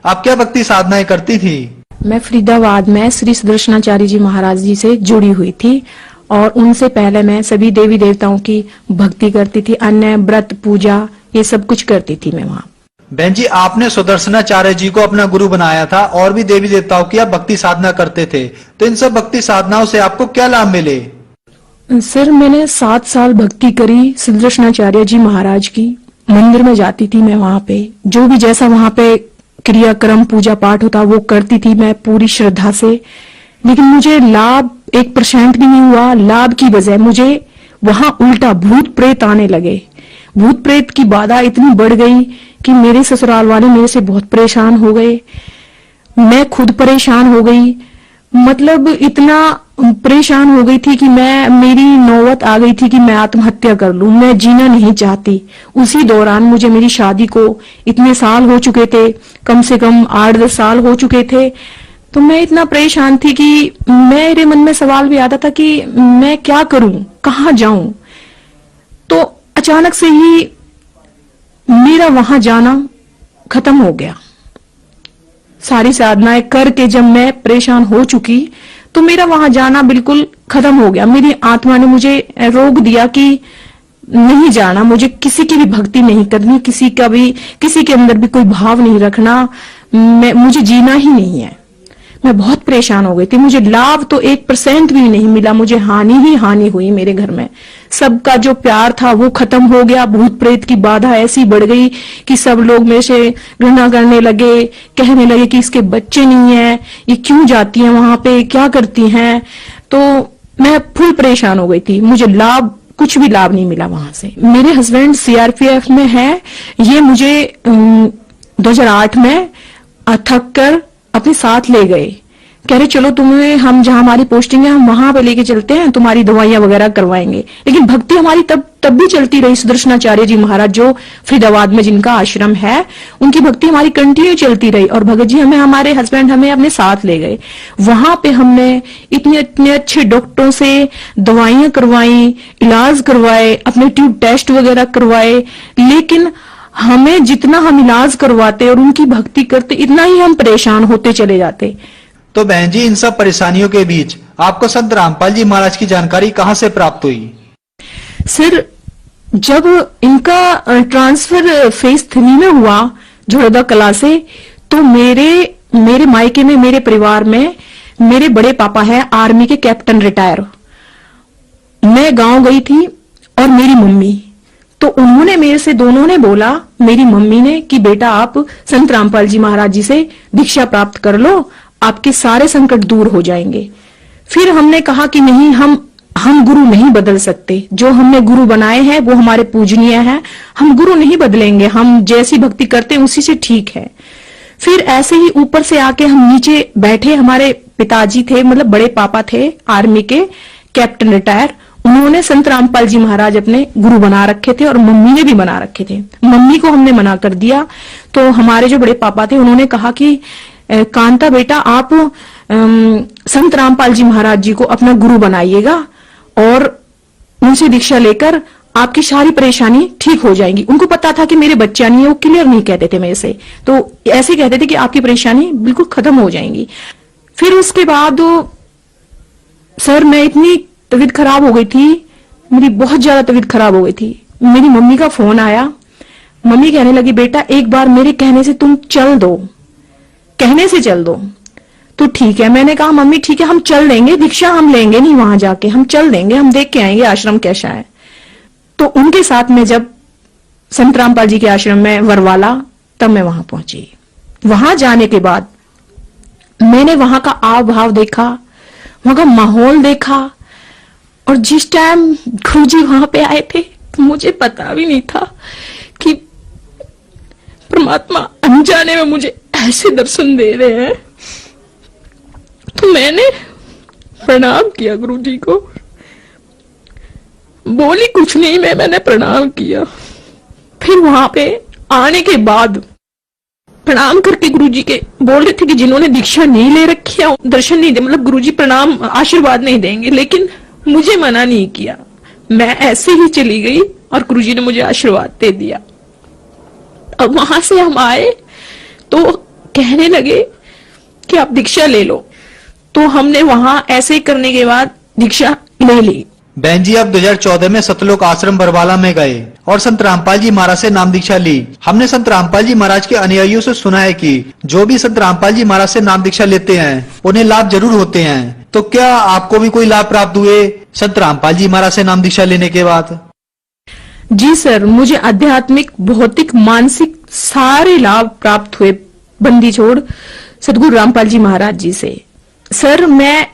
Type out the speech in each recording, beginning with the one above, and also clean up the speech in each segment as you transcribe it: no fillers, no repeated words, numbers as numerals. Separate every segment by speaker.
Speaker 1: आप क्या भक्ति साधनाएं करती थी?
Speaker 2: मैं फरीदाबाद में श्री सुदर्शनाचार्य जी महाराज जी से जुड़ी हुई थी और उनसे पहले मैं सभी देवी देवताओं की भक्ति करती थी, अन्य व्रत पूजा ये सब कुछ करती थी मैं वहाँ।
Speaker 1: बहन जी, आपने सुदर्शनाचार्य जी को अपना गुरु बनाया था और भी देवी देवताओं की आप भक्ति साधना करते थे, तो इन सब भक्ति साधनाओं से आपको क्या लाभ मिले?
Speaker 2: सर मैंने 7 साल भक्ति करी सुदर्शनाचार्य जी महाराज की। मंदिर में जाती थी मैं, वहाँ पे जो भी जैसा वहाँ पे क्रियाक्रम पूजा पाठ होता वो करती थी मैं पूरी श्रद्धा से, लेकिन मुझे लाभ 1% भी नहीं हुआ। लाभ की बजाय मुझे वहां उल्टा भूत प्रेत आने लगे। भूत प्रेत की बाधा इतनी बढ़ गई कि मेरे ससुराल वाले मेरे से बहुत परेशान हो गए, मैं खुद परेशान हो गई। मतलब इतना परेशान हो गई थी कि मेरी नौबत आ गई थी कि मैं आत्महत्या कर लूं, मैं जीना नहीं चाहती। उसी दौरान मुझे मेरी शादी को इतने साल हो चुके थे, कम से कम 8-10 साल हो चुके थे, तो मैं इतना परेशान थी कि मेरे मन में सवाल भी आता था कि मैं क्या करूं, कहां जाऊं। तो अचानक से ही मेरा वहां जाना खत्म हो गया। सारी साधनाएं करके जब मैं परेशान हो चुकी तो मेरा वहां जाना बिल्कुल खत्म हो गया। मेरी आत्मा ने मुझे रोक दिया कि नहीं जाना, मुझे किसी की भी भक्ति नहीं करनी, किसी के अंदर भी कोई भाव नहीं रखना, मुझे जीना ही नहीं है। मैं बहुत परेशान हो गई थी। मुझे लाभ तो 1% भी नहीं मिला, मुझे हानि ही हानि हुई। मेरे घर में सबका जो प्यार था वो खत्म हो गया। भूत प्रेत की बाधा ऐसी बढ़ गई कि सब लोग मेरे से घृणा करने लगे, कहने लगे कि इसके बच्चे नहीं है, ये क्यों जाती है वहां पे, क्या करती हैं। तो मैं फुल परेशान हो गई थी। मुझे कुछ भी लाभ नहीं मिला वहां से। मेरे हस्बैंड सीआरपीएफ में है। ये मुझे 2008 में थक कर अपने साथ ले गए, कह रहे चलो तुम्हें हम जहां हमारी पोस्टिंग है हम वहां पे लेके चलते हैं, तुम्हारी दवाइयां वगैरह करवाएंगे। लेकिन भक्ति हमारी तब भी चलती रही। सुदर्शनाचार्य जी महाराज जो फरीदाबाद में जिनका आश्रम है, उनकी भक्ति हमारी कंटिन्यू चलती रही। और भगत जी हमारे हस्बैंड हमें अपने साथ ले गए। वहां पे हमने इतने अच्छे डॉक्टरों से दवाइयां करवाई, इलाज करवाए, अपने ट्यूब टेस्ट वगैरह करवाए, लेकिन हमें जितना हम इलाज करवाते और उनकी भक्ति करते इतना ही हम परेशान होते चले जाते।
Speaker 1: तो बहन जी, इन सब परेशानियों के बीच आपको संत रामपाल जी महाराज की जानकारी कहां से प्राप्त हुई?
Speaker 2: सर जब इनका ट्रांसफर फेज 3 में हुआ झोड़दा कला से, तो मेरे मायके में, मेरे परिवार में मेरे बड़े पापा है आर्मी के कैप्टन रिटायर। मैं गांव गई थी और मेरी मम्मी, तो उन्होंने मेरे से, दोनों ने बोला, मेरी मम्मी ने कि बेटा आप संत रामपाल जी महाराज जी से दीक्षा प्राप्त कर लो, आपके सारे संकट दूर हो जाएंगे। फिर हमने कहा कि नहीं, हम गुरु नहीं बदल सकते। जो हमने गुरु बनाए हैं वो हमारे पूजनीय हैं, हम गुरु नहीं बदलेंगे, हम जैसी भक्ति करते हैं उसी से ठीक है। फिर ऐसे ही ऊपर से आके हम नीचे बैठे। हमारे पिताजी थे, मतलब बड़े पापा थे आर्मी के कैप्टन रिटायर, उन्होंने संत रामपाल जी महाराज अपने गुरु बना रखे थे और मम्मी ने भी बना रखे थे। मम्मी को हमने मना कर दिया, तो हमारे जो बड़े पापा थे उन्होंने कहा कि कांता बेटा आप संत रामपाल जी महाराज जी को अपना गुरु बनाइएगा और उनसे दीक्षा लेकर आपकी सारी परेशानी ठीक हो जाएगी। उनको पता था कि मेरे बच्चा नहीं है, वो क्लियर नहीं कहते थे मेरे से, तो ऐसे कहते थे कि आपकी परेशानी बिल्कुल खत्म हो जाएंगी। फिर उसके बाद सर मैं इतनी तबीयत खराब हो गई थी, मेरी बहुत ज्यादा तबीयत खराब हो गई थी। मेरी मम्मी का फोन आया, मम्मी कहने लगी बेटा एक बार मेरे कहने से तुम चल दो, कहने से चल दो। तो ठीक है, मैंने कहा मम्मी ठीक है हम चल देंगे, दीक्षा हम लेंगे नहीं वहां जाके, हम चल देंगे, हम देख के आएंगे आश्रम कैसा है। तो उनके साथ में जब संत रामपाल जी के आश्रम में वरवाला, तब मैं वहां पहुंची। वहां जाने के बाद मैंने वहां का आव भाव देखा, वहां का माहौल देखा, और जिस टाइम गुरुजी वहां पे आए थे तो मुझे पता भी नहीं था कि परमात्मा अनजाने में मुझे ऐसे दर्शन दे रहे हैं। तो मैंने प्रणाम किया गुरुजी को, बोली कुछ नहीं, मैंने प्रणाम किया। फिर वहां पे आने के बाद प्रणाम करके गुरुजी के बोल रहे थे कि जिन्होंने दीक्षा नहीं ले रखी है दर्शन नहीं दे, मतलब गुरुजी प्रणाम आशीर्वाद नहीं देंगे, लेकिन मुझे मना नहीं किया। मैं ऐसे ही चली गई और गुरुजी ने मुझे आशीर्वाद दे दिया। अब वहां से हम आए तो कहने लगे कि आप दीक्षा ले लो। तो हमने वहां ऐसे करने के बाद दीक्षा ले ली।
Speaker 1: बहन जी, अब 2014 में सतलोक आश्रम बरवाला में गए और संत रामपाल जी महाराज से नाम दीक्षा ली। हमने संत रामपाल जी महाराज के अनुयायियों से सुना है कि जो भी संत रामपाल जी महाराज से नाम दीक्षा लेते हैं उन्हें लाभ जरूर होते हैं। तो क्या आपको भी कोई लाभ प्राप्त हुए संत रामपाल जी महाराज से नाम दीक्षा लेने के बाद?
Speaker 2: जी सर, मुझे आध्यात्मिक, भौतिक, मानसिक सारे लाभ प्राप्त हुए बंदी छोड़ सदगुरु रामपाल जी महाराज जी से। सर, मैं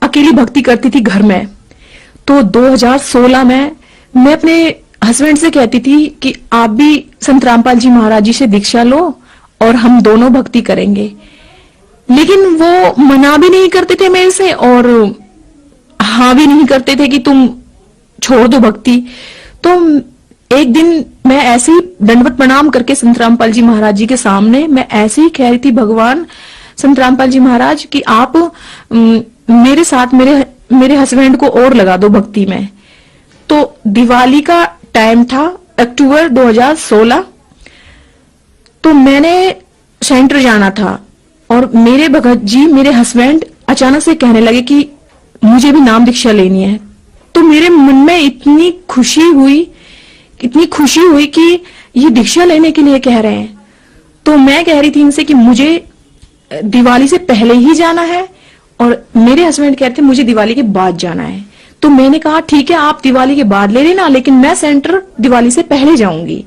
Speaker 2: अकेली भक्ति करती थी घर में। तो 2016 में मैं अपने हस्बैंड से कहती थी कि आप भी संत रामपाल जी महाराज जी से दीक्षा लो और हम दोनों भक्ति करेंगे। लेकिन वो मना भी नहीं करते थे मेरे से और हाँ भी नहीं करते थे कि तुम छोड़ दो भक्ति। तो एक दिन मैं ऐसे ही दंडवत प्रणाम करके संत रामपाल जी महाराज जी के सामने मैं ऐसे ही कह रही थी, भगवान संत रामपाल जी महाराज कि आप मेरे साथ मेरे हस्बैंड को और लगा दो भक्ति में। तो दिवाली का टाइम था, अक्टूबर 2016। तो मैंने सेंटर जाना था और मेरे भगत जी, मेरे हस्बैंड अचानक से कहने लगे कि मुझे भी नाम दीक्षा लेनी है। तो मेरे मन में इतनी खुशी हुई कि ये दीक्षा लेने के लिए कह रहे हैं। तो मैं कह रही थी इनसे कि मुझे दिवाली से पहले ही जाना है और मेरे हस्बैंड कहते मुझे दिवाली के बाद जाना है। तो मैंने कहा ठीक है, आप दिवाली के बाद ले लेना, लेकिन मैं सेंटर दिवाली से पहले जाऊंगी।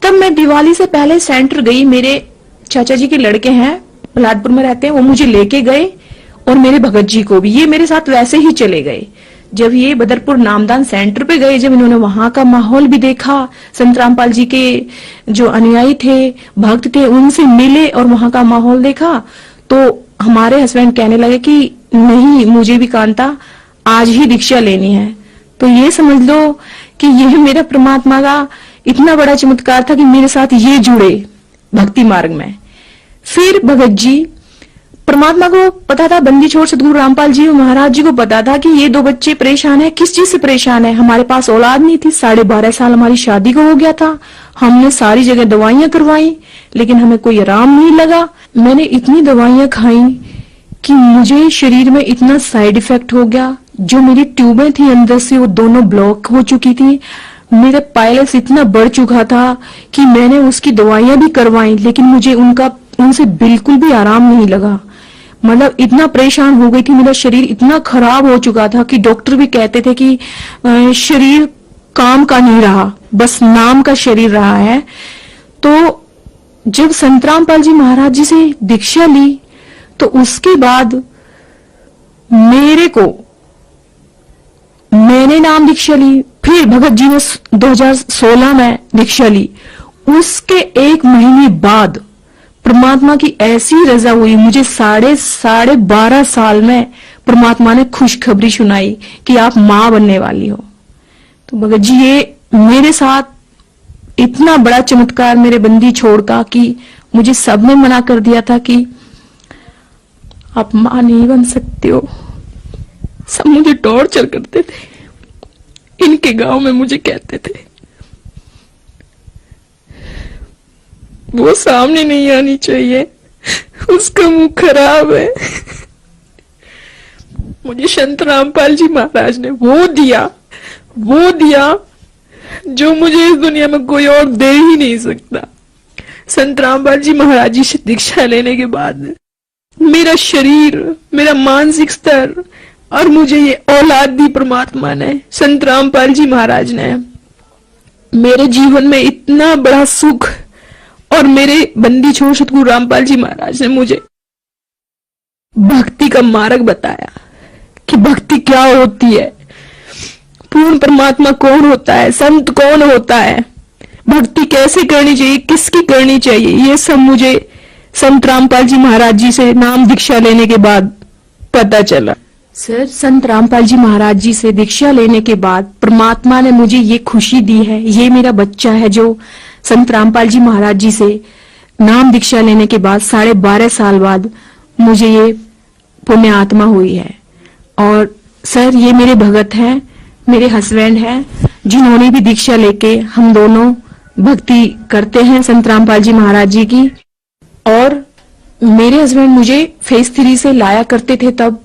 Speaker 2: तब मैं दिवाली से पहले सेंटर गई। मेरे चाचा जी के लड़के हैं, बलादपुर में रहते हैं, वो मुझे लेके गए और मेरे भगत जी को भी। ये मेरे साथ वैसे ही चले गए। जब ये बदरपुर नामदान सेंटर पे गए, जब इन्होंने वहां का माहौल भी देखा, संत रामपाल जी के जो अनुयायी थे, भक्त थे, उनसे मिले और वहां का माहौल देखा, तो हमारे हस्बैंड कहने लगे कि नहीं, मुझे भी कांता आज ही दीक्षा लेनी है। तो ये समझ लो कि यह मेरा परमात्मा का इतना बड़ा चमत्कार था कि मेरे साथ ये जुड़े भक्ति मार्ग में। फिर भगत जी, परमात्मा को पता था, बंदी छोड़ सदगुरु रामपाल जी महाराज जी को पता था कि ये दो बच्चे परेशान है। किस चीज से परेशान है? हमारे पास औलाद नहीं थी। 12.5 साल हमारी शादी को हो गया था। हमने सारी जगह दवाइयां करवाई लेकिन हमें कोई आराम नहीं लगा। मैंने इतनी दवाइयां खाई कि मुझे शरीर में इतना साइड इफेक्ट हो गया। जो मेरी ट्यूबें थी अंदर से वो दोनों ब्लॉक हो चुकी थी। मेरा पायलस इतना बढ़ चुका था कि मैंने उसकी दवाइयां भी करवाई लेकिन मुझे उनसे बिल्कुल भी आराम नहीं लगा। मतलब इतना परेशान हो गई थी, मेरा शरीर इतना खराब हो चुका था कि डॉक्टर भी कहते थे कि शरीर काम का नहीं रहा, बस नाम का शरीर रहा है। तो जब संत रामपाल जी महाराज जी से दीक्षा ली तो उसके बाद मैंने नाम दीक्षा ली। फिर भगत जी ने 2016 में दीक्षा ली। उसके 1 महीने बाद परमात्मा की ऐसी रजा हुई, मुझे 12.5 साल में परमात्मा ने खुशखबरी सुनाई कि आप मां बनने वाली हो। तो भगत जी, ये मेरे साथ इतना बड़ा चमत्कार मेरे बंदी छोड़ का कि मुझे सबने मना कर दिया था कि आप मां नहीं बन सकते हो। सब मुझे टॉर्चर करते थे। इनके गांव में मुझे कहते थे वो सामने नहीं आनी चाहिए, उसका मुंह खराब है। मुझे संत रामपाल जी महाराज ने वो दिया जो मुझे इस दुनिया में कोई और दे ही नहीं सकता। संत रामपाल जी महाराज जी से दीक्षा लेने के बाद मेरा शरीर, मेरा मानसिक स्तर और मुझे ये औलाद दी परमात्मा ने, संत रामपाल जी महाराज ने, मेरे जीवन में इतना बड़ा सुख और मेरे बंदी छोड़ सतगुरु रामपाल जी महाराज ने मुझे भक्ति का मार्ग बताया कि भक्ति क्या होती है, पूर्ण परमात्मा कौन होता है, संत कौन होता है, भक्ति कैसे करनी चाहिए, किसकी करनी चाहिए। ये सब मुझे संत रामपाल जी महाराज जी से नाम दीक्षा लेने के बाद पता चला। सर, संत रामपाल जी महाराज जी से दीक्षा लेने के बाद परमात्मा ने मुझे ये खुशी दी है, ये मेरा बच्चा है जो संत रामपाल जी महाराज जी से नाम दीक्षा लेने के बाद 12.5 साल बाद मुझे ये पुण्य आत्मा हुई है। और सर, ये मेरे भगत हैं, मेरे हस्बैंड हैं, जिन्होंने भी दीक्षा लेके हम दोनों भक्ति करते हैं संत रामपाल जी महाराज जी की। और मेरे हस्बैंड मुझे फेज 3 से लाया करते थे तब,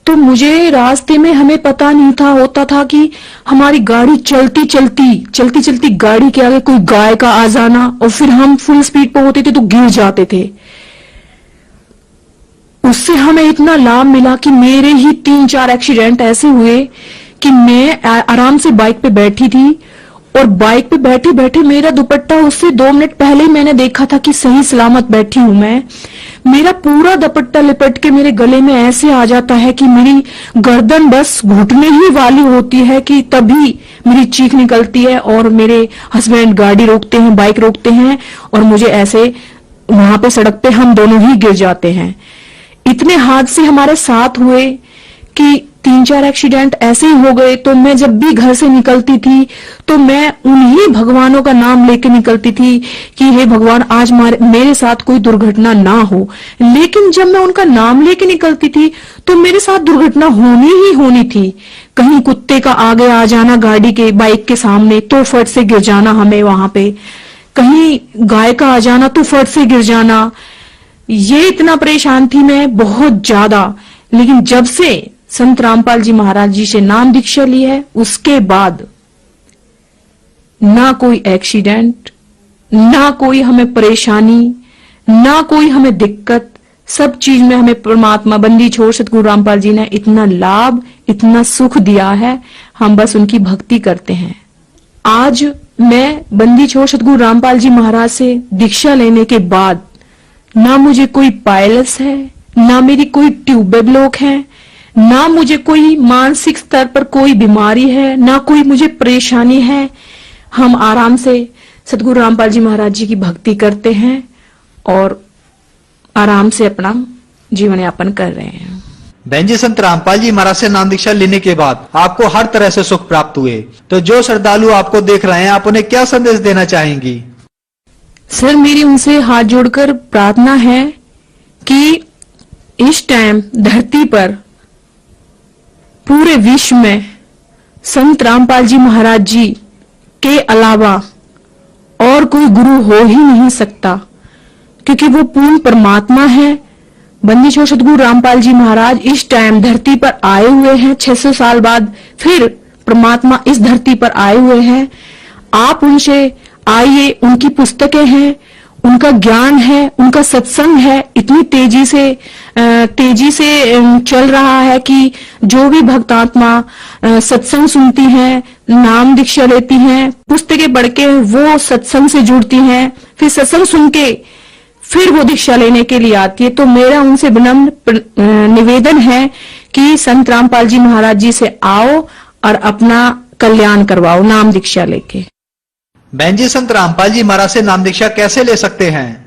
Speaker 2: तो मुझे रास्ते में हमें पता नहीं था, होता था कि हमारी गाड़ी चलती चलती गाड़ी के आगे कोई गाय का आ जाना, और फिर हम फुल स्पीड पर होते थे तो गिर जाते थे। उससे हमें इतना लाभ मिला कि मेरे ही 3-4 एक्सीडेंट ऐसे हुए कि मैं आराम से बाइक पे बैठी थी, और बाइक पे बैठे बैठे मेरा दुपट्टा उससे 2 मिनट पहले ही मैंने देखा था कि सही सलामत बैठी हूं मैं, मेरा पूरा दुपट्टा लिपट के मेरे गले में ऐसे आ जाता है कि मेरी गर्दन बस घुटने ही वाली होती है कि तभी मेरी चीख निकलती है, और मेरे हस्बैंड गाड़ी रोकते हैं, बाइक रोकते हैं, और मुझे ऐसे वहां पे सड़क पे हम दोनों ही गिर जाते हैं। इतने हादसे हमारे साथ हुए कि 3-4 एक्सीडेंट ऐसे ही हो गए। तो मैं जब भी घर से निकलती थी तो मैं उन्हीं भगवानों का नाम लेके निकलती थी कि हे भगवान आज मेरे साथ कोई दुर्घटना ना हो। लेकिन जब मैं उनका नाम लेके निकलती थी तो मेरे साथ दुर्घटना होनी ही होनी थी। कहीं कुत्ते का आगे आ जाना गाड़ी के, बाइक के सामने, तो फट से गिर जाना हमें वहां पे, कहीं गाय का आ जाना तो फट से गिर जाना। ये इतना परेशान थी मैं बहुत ज्यादा। लेकिन जब से संत रामपाल जी महाराज जी से नाम दीक्षा ली है उसके बाद ना कोई एक्सीडेंट, ना कोई हमें परेशानी, ना कोई हमें दिक्कत, सब चीज में हमें परमात्मा बंदी छोड़ सतगुरु रामपाल जी ने इतना लाभ, इतना सुख दिया है। हम बस उनकी भक्ति करते हैं। आज मैं बंदी छोड़ सतगुरु रामपाल जी महाराज से दीक्षा लेने के बाद ना मुझे कोई पायलस है, ना मेरी कोई ट्यूब ब्लॉक है, ना मुझे कोई मानसिक स्तर पर कोई बीमारी है, ना कोई मुझे परेशानी है। हम आराम से सतगुरु रामपाल जी महाराज जी की भक्ति करते हैं और आराम से अपना जीवन यापन कर रहे हैं।
Speaker 1: बहन जी, संत रामपाल जी महाराज से नाम दीक्षा लेने के बाद आपको हर तरह से सुख प्राप्त हुए, तो जो श्रद्धालु आपको देख रहे हैं आप उन्हें क्या संदेश देना चाहेंगी?
Speaker 2: सर, मेरी उनसे हाथ जोड़कर प्रार्थना है कि इस टाइम धरती पर पूरे विश्व में संत रामपाल जी महाराज जी के अलावा और कोई गुरु हो ही नहीं सकता, क्योंकि वो पूर्ण परमात्मा है। बंदी छोड़ सतगुरु रामपाल जी महाराज इस टाइम धरती पर आए हुए हैं। 600 साल बाद फिर परमात्मा इस धरती पर आए हुए हैं। आप उनसे आइए, उनकी पुस्तकें हैं, उनका ज्ञान है, उनका सत्संग है, इतनी तेजी से चल रहा है कि जो भी भक्तात्मा सत्संग सुनती हैं, नाम दीक्षा लेती हैं, पुस्तकें पढ़ के वो सत्संग से जुड़ती हैं, फिर सत्संग सुन के फिर वो दीक्षा लेने के लिए आती है। तो मेरा उनसे विनम्र निवेदन है कि संत रामपाल जी महाराज जी से आओ और अपना कल्याण करवाओ नाम दीक्षा लेके।
Speaker 1: बहन जी, संत रामपाल जी महाराज से नाम दीक्षा कैसे ले सकते हैं?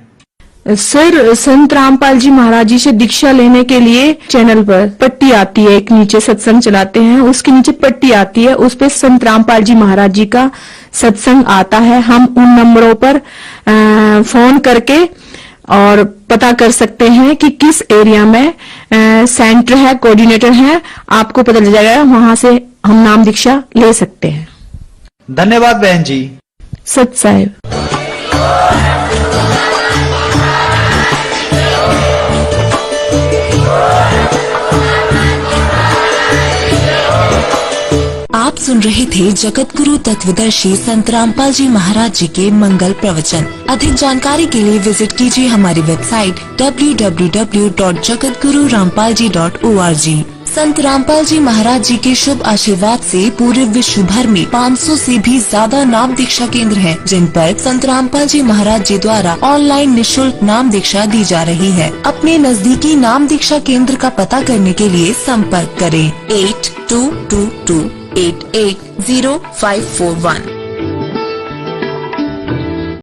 Speaker 2: सर, संत रामपाल जी महाराज जी से दीक्षा लेने के लिए चैनल पर पट्टी आती है, एक नीचे सत्संग चलाते हैं, उसके नीचे पट्टी आती है, उस पे संत रामपाल जी महाराज जी का सत्संग आता है। हम उन नंबरों पर फोन करके और पता कर सकते हैं कि किस एरिया में सेंटर है, कोऑर्डिनेटर है, आपको पता चल जाएगा, वहां से हम नाम दीक्षा ले सकते हैं।
Speaker 1: धन्यवाद बहन जी।
Speaker 2: सत साहिब।
Speaker 3: आप सुन रहे थे जगत गुरु तत्वदर्शी संत रामपाल जी महाराज जी के मंगल प्रवचन। अधिक जानकारी के लिए विजिट कीजिए हमारी वेबसाइट www.jagatgururampalji.org। संत रामपाल जी महाराज जी के शुभ आशीर्वाद से पूरे विश्व भर में 500 से भी ज्यादा नाम दीक्षा केंद्र हैं, जिन पर संत रामपाल जी महाराज जी द्वारा ऑनलाइन निःशुल्क नाम दीक्षा दी जा रही है। अपने नजदीकी नाम दीक्षा केंद्र का पता करने के लिए संपर्क करें 8222880541।